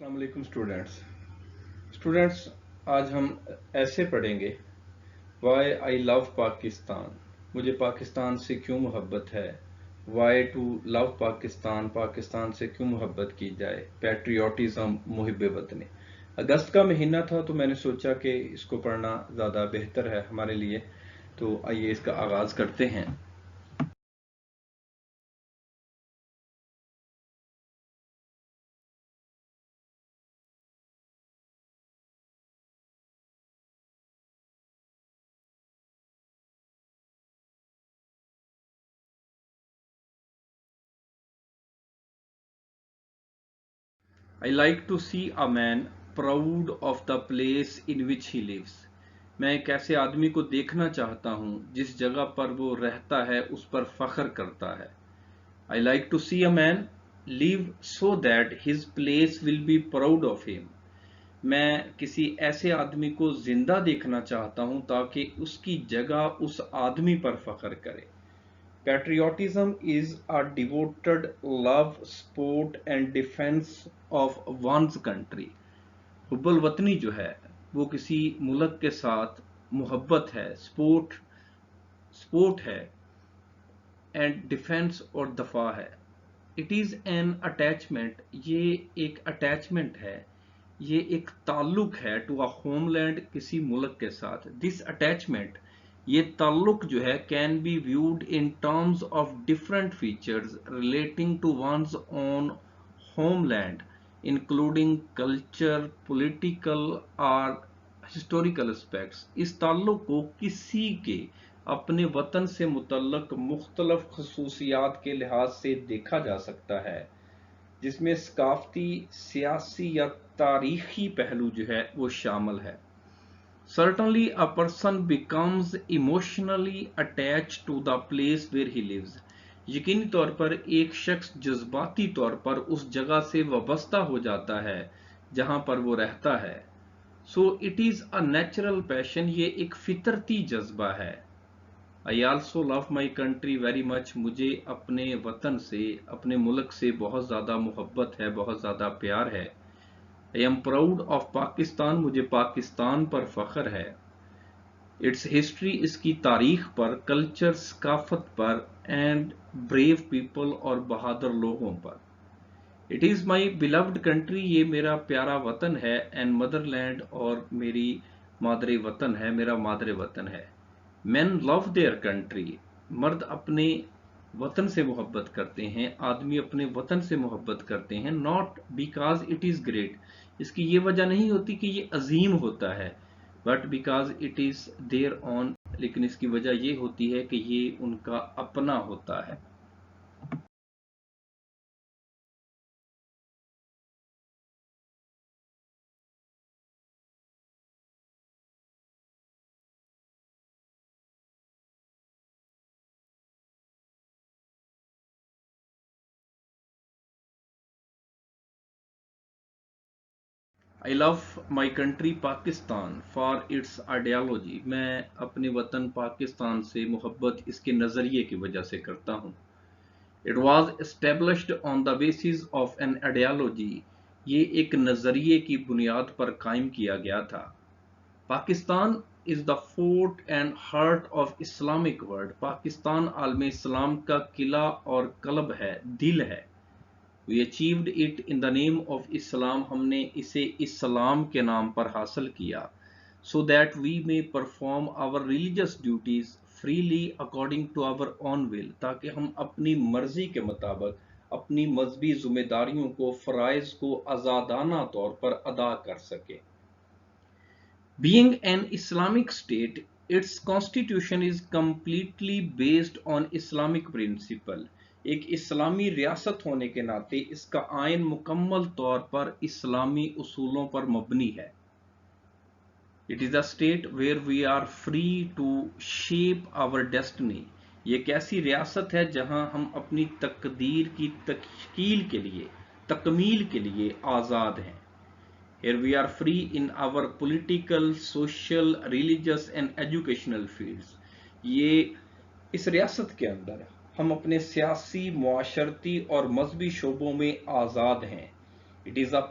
السلام علیکم اسٹوڈینٹس آج ہم ایسے پڑھیں گے وائی آئی لو پاکستان. مجھے پاکستان سے کیوں محبت ہے. وائی ٹو لو پاکستان. پاکستان سے کیوں محبت کی جائے. پیٹریوٹزم محب وطنی. اگست کا مہینہ تھا تو میں نے سوچا کہ اس کو پڑھنا زیادہ بہتر ہے ہمارے لیے، تو آئیے اس کا آغاز کرتے ہیں. I like to see a man proud of the place in which he lives. میں ایک ایسے آدمی کو دیکھنا چاہتا ہوں جس جگہ پر وہ رہتا ہے اس پر فخر کرتا ہے. I like to see a man live so that his place will be proud of him. میں کسی ایسے آدمی کو زندہ دیکھنا چاہتا ہوں تاکہ اس کی جگہ اس آدمی پر فخر کرے. Patriotism is a devoted love, support and defense of one's country. حب الوطنی جو ہے وہ کسی ملک کے ساتھ محبت ہے، سپورٹ ہے اینڈ ڈیفینس اور دفاع ہے. It is an attachment. یہ ایک اٹیچمنٹ ہے، یہ ایک تعلق ہے ٹو اے ہوم لینڈ، کسی ملک کے ساتھ. دس اٹیچمنٹ، یہ تعلق جو ہے can be viewed in terms of different features relating to one's own homeland including culture, political اور ہسٹوریکل اسپیکٹس. اس تعلق کو کسی کے اپنے وطن سے متعلق مختلف خصوصیات کے لحاظ سے دیکھا جا سکتا ہے، جس میں ثقافتی، سیاسی یا تاریخی پہلو جو ہے وہ شامل ہے. Certainly a person becomes emotionally attached to the place where he lives. یقینی طور پر ایک شخص جذباتی طور پر اس جگہ سے وابستہ ہو جاتا ہے جہاں پر وہ رہتا ہے. So it is a natural passion. یہ ایک فطرتی جذبہ ہے. I also love my country very much. مجھے اپنے وطن سے، اپنے ملک سے بہت زیادہ محبت ہے، بہت زیادہ پیار ہے. I am proud of Pakistan. مجھے پاکستان پر فخر ہے. Its history، اس کی تاریخ پر، کلچر، ثقافت پر، and brave people اور بہادر لوگوں پر. It is my beloved country. یہ میرا پیارا وطن ہے. And motherland، اور میری مادر وطن ہے، میرا مادر وطن ہے. Men love their country. مرد اپنے وطن سے محبت کرتے ہیں، آدمی اپنے وطن سے محبت کرتے ہیں. Not because it is great. اس کی یہ وجہ نہیں ہوتی کہ یہ عظیم ہوتا ہے. But because it is their own. لیکن اس کی وجہ یہ ہوتی ہے کہ یہ ان کا اپنا ہوتا ہے. I love my country Pakistan for its ideology. میں اپنے وطن پاکستان سے محبت اس کے نظریے کی وجہ سے کرتا ہوں. It was established on the basis of an ideology. یہ ایک نظریے کی بنیاد پر قائم کیا گیا تھا. Pakistan is the fort and heart of Islamic world. Pakistan عالم اسلام کا قلعہ اور قلب ہے، دل ہے. We achieved it in the name of Islam. ہم نے اسے اسلام کے نام پر حاصل کیا. So that we may perform our religious duties freely according to our own will. تاکہ ہم اپنی مرضی کے مطابق اپنی مذہبی ذمہ داریوں کو، فرائض کو آزادانہ طور پر ادا کر سکیں. Being an Islamic state, its constitution is completely based on Islamic principle. ایک اسلامی ریاست ہونے کے ناطے اس کا آئین مکمل طور پر اسلامی اصولوں پر مبنی ہے. It is a state where we are free to shape our destiny. یہ ایک ایسی ریاست ہے جہاں ہم اپنی تقدیر کی تکمیل کے لیے آزاد ہیں. Here we are free in our political, social, religious and educational fields. یہ اس ریاست کے اندر ہم اپنے سیاسی، معاشرتی اور مذہبی شعبوں میں آزاد ہیں. It is a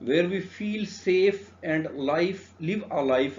where we feel safe and live a life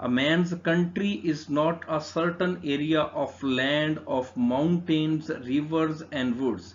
A man's country is not a certain area of land of mountains, rivers and woods.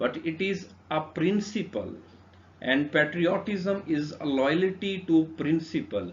but it is a principle and patriotism is a loyalty to principle.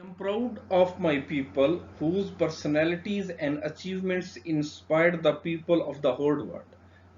I am proud of my people whose personalities and achievements inspired the people of the whole world.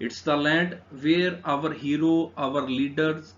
It's the land where our hero, our leaders,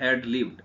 had lived.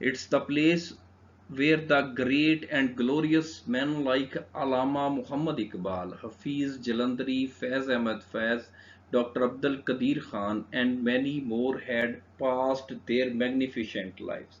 It's the place where the great and glorious men like Allama Muhammad Iqbal, Hafiz Jalandhari, Faiz Ahmed Faiz, Dr. Abdul Qadir Khan and many more had passed their magnificent lives.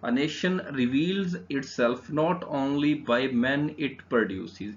A nation reveals itself not only by men it produces.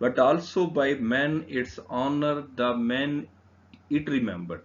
but also by men its honor the men it remembered.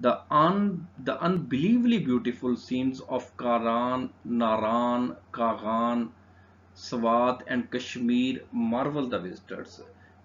The unbelievably beautiful scenes of Karan, Naran, Kagan, Swat and Kashmir marvel the visitors.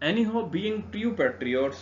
Anyhow, being true patriots,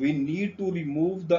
we need to remove the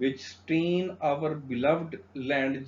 which stain our beloved land,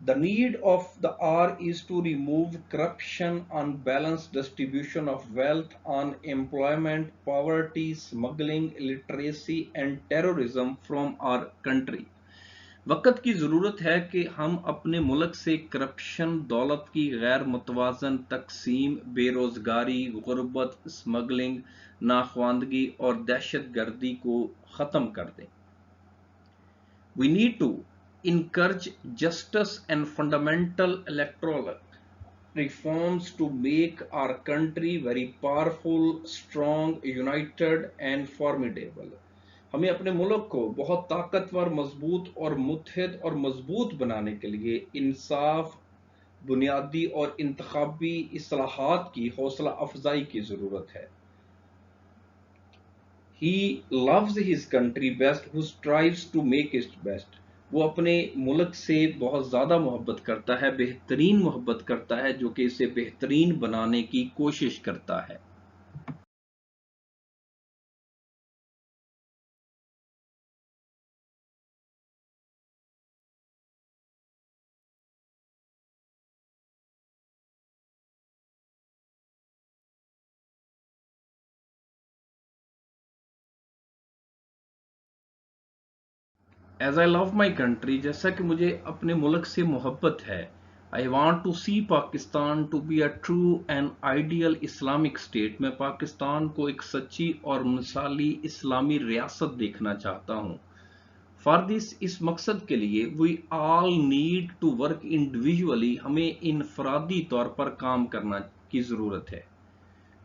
The need of the hour is to remove corruption, unbalanced distribution of wealth, unemployment, poverty, smuggling, illiteracy, and terrorism from our country. وقت کی ضرورت ہے کہ ہم اپنے ملک سے corruption, دولت کی غیر متوازن تقسیم، بے روزگاری، غربت، اسمگلنگ، ناخواندگی اور دہشت گردی کو ختم کر دیں۔ We need to encourage justice and fundamental electoral reforms to make our country very powerful, strong, united and formidable۔ ہمیں اپنے ملک کو بہت طاقتور، مضبوط اور متحد اور مضبوط بنانے کے لیے انصاف، بنیادی اور انتخابی اصلاحات کی حوصلہ افزائی کی ضرورت ہے۔ He loves his country best who strives to make it best۔ وہ اپنے ملک سے بہت زیادہ محبت کرتا ہے، بہترین محبت کرتا ہے، جو کہ اسے بہترین بنانے کی کوشش کرتا ہے۔ As I love my country, جیسا کہ مجھے اپنے ملک سے محبت ہے، I want to see Pakistan to be a true and ideal Islamic state. میں پاکستان کو ایک سچی اور مثالی اسلامی ریاست دیکھنا چاہتا ہوں۔ فار دس، اس مقصد کے لیے we all need to work individually, ہمیں انفرادی طور پر کام کرنا کی ضرورت ہے۔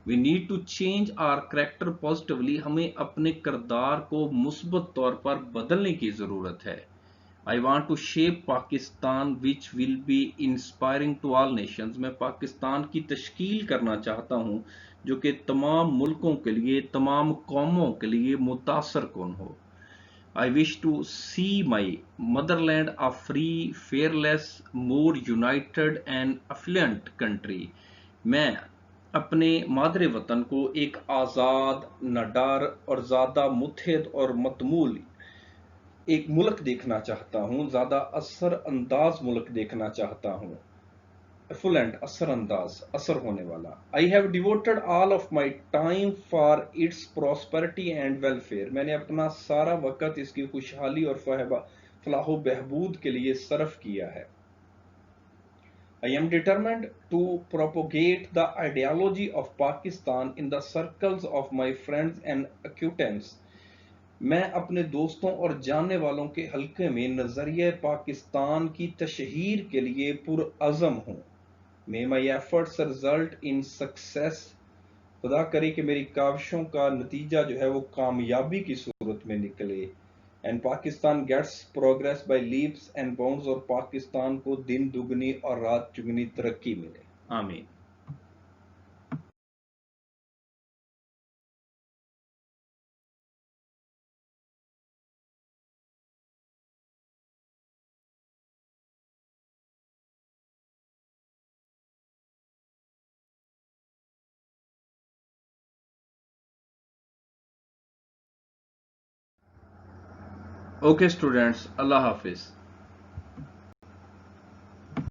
We need to change our character positively, ہمیں اپنے کردار کو مثبت طور پر بدلنے کی ضرورت ہے۔ I want to shape Pakistan which will be inspiring to all nations, میں پاکستان کی تشکیل کرنا چاہتا ہوں جو کہ تمام ملکوں کے لیے، تمام قوموں کے لیے متاثر کن ہو۔ I wish to see my motherland a free, fearless, more united and affluent country۔ میں اپنے مادر وطن کو ایک آزاد، نہ ڈر اور زیادہ متحد اور متمول ایک ملک دیکھنا چاہتا ہوں، زیادہ اثر انداز ملک دیکھنا چاہتا ہوں۔ ایفلوئنٹ، اثر انداز، اثر ہونے والا۔ I have devoted all of my time for its prosperity and welfare۔ میں نے اپنا سارا وقت اس کی خوشحالی اور فلاح و بہبود کے لیے صرف کیا ہے۔ I am determined to propagate the ideology of Pakistan in the circles of my friends and acquaintances۔ میں اپنے دوستوں اور جاننے والوں کے حلقے میں نظریہ پاکستان کی تشہیر کے لیے پرعزم ہوں۔ May my efforts result in success۔ خدا کرے کہ میری کاوشوں کا نتیجہ جو ہے وہ کامیابی کی صورت میں نکلے۔ And Pakistan gets progress by leaps and bounds، اور پاکستان کو دن دگنی اور رات چگنی ترقی ملے۔ آمین۔ اوکے اسٹوڈینٹس، اللہ حافظ۔